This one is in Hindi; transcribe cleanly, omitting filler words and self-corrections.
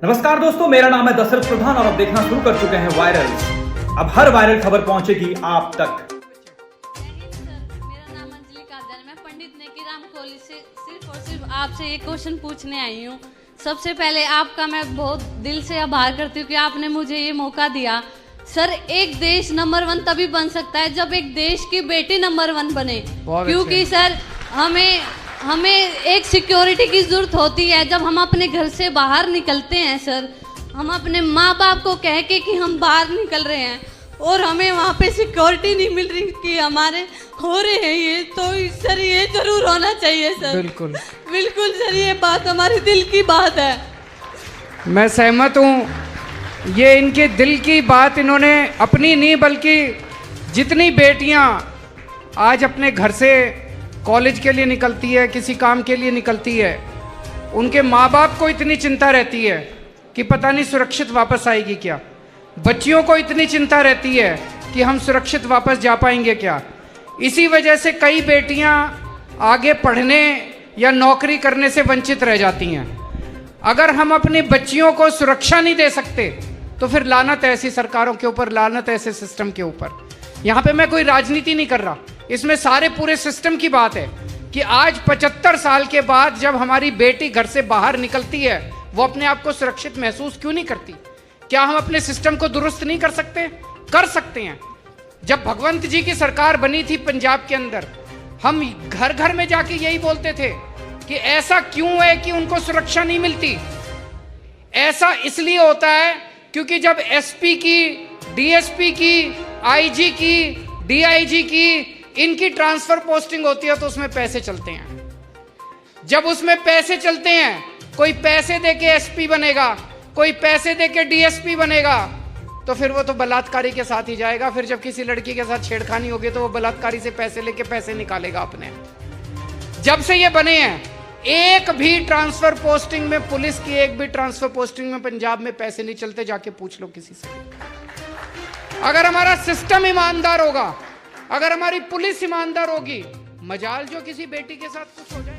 नमस्कार दोस्तों, मेरा नाम है दशरथ प्रधान और अब देखना शुरू कर चुके हैं वायरल। अब हर वायरल खबर पहुंचेगी आप तक। मेरा नाम अंजलि कादर, मैं पंडित नेकीराम कॉलेज से सिर्फ और सिर्फ आपसे एक क्वेश्चन पूछने आई हूँ। सबसे पहले आपका मैं बहुत दिल से आभार करती हूँ कि आपने मुझे ये मौका दिया। सर, एक देश नंबर 1 तभी बन सकता है जब एक देश की बेटी नंबर 1 बने, क्योंकि सर हमें एक सिक्योरिटी की जरूरत होती है जब हम अपने घर से बाहर निकलते हैं। सर, हम अपने माँ बाप को कह के कि हम बाहर निकल रहे हैं और हमें वहाँ पे सिक्योरिटी नहीं मिल रही कि हमारे हो रहे हैं ये, तो सर ये जरूर होना चाहिए सर। बिल्कुल बिल्कुल सर, ये बात हमारे दिल की बात है। मैं सहमत हूँ। ये इनके दिल की बात इन्होंने अपनी नहीं, बल्कि जितनी बेटियाँ आज अपने घर से कॉलेज के लिए निकलती है, किसी काम के लिए निकलती है, उनके माँ बाप को इतनी चिंता रहती है कि पता नहीं सुरक्षित वापस आएगी क्या। बच्चियों को इतनी चिंता रहती है कि हम सुरक्षित वापस जा पाएंगे क्या। इसी वजह से कई बेटियां आगे पढ़ने या नौकरी करने से वंचित रह जाती हैं। अगर हम अपनी बच्चियों को सुरक्षा नहीं दे सकते तो फिर लानत है ऐसी सरकारों के ऊपर, लानत है ऐसे सिस्टम के ऊपर। यहाँ पे मैं कोई राजनीति नहीं कर रहा, इसमें सारे पूरे सिस्टम की बात है कि आज 75 साल के बाद जब हमारी बेटी घर से बाहर निकलती है, वो अपने आप को सुरक्षित महसूस क्यों नहीं करती। क्या हम अपने सिस्टम को दुरुस्त नहीं कर सकते? कर सकते हैं। जब भगवंत जी की सरकार बनी थी पंजाब के अंदर, हम घर घर में जाके यही बोलते थे कि ऐसा क्यों है कि उनको सुरक्षा नहीं मिलती। ऐसा इसलिए होता है क्योंकि जब एसपी की, डीएसपी की, आईजी की, डीआईजी की, इनकी ट्रांसफर पोस्टिंग होती है तो उसमें पैसे चलते हैं। जब उसमें पैसे चलते हैं, कोई पैसे देके एसपी बनेगा, कोई पैसे देके डीएसपी बनेगा, तो फिर वो तो बलात्कारी के साथ ही जाएगा। फिर जब किसी लड़की के साथ छेड़खानी होगी तो वो बलात्कारी से पैसे लेके पैसे निकालेगा अपने। जब से ये बने हैं, एक भी ट्रांसफर पोस्टिंग में, पुलिस की एक भी ट्रांसफर पोस्टिंग में पंजाब में पैसे नहीं चलते। जाके पूछ लो किसी से। अगर हमारा सिस्टम ईमानदार होगा, अगर हमारी पुलिस ईमानदार होगी, मजाल जो किसी बेटी के साथ कुछ हो जाए।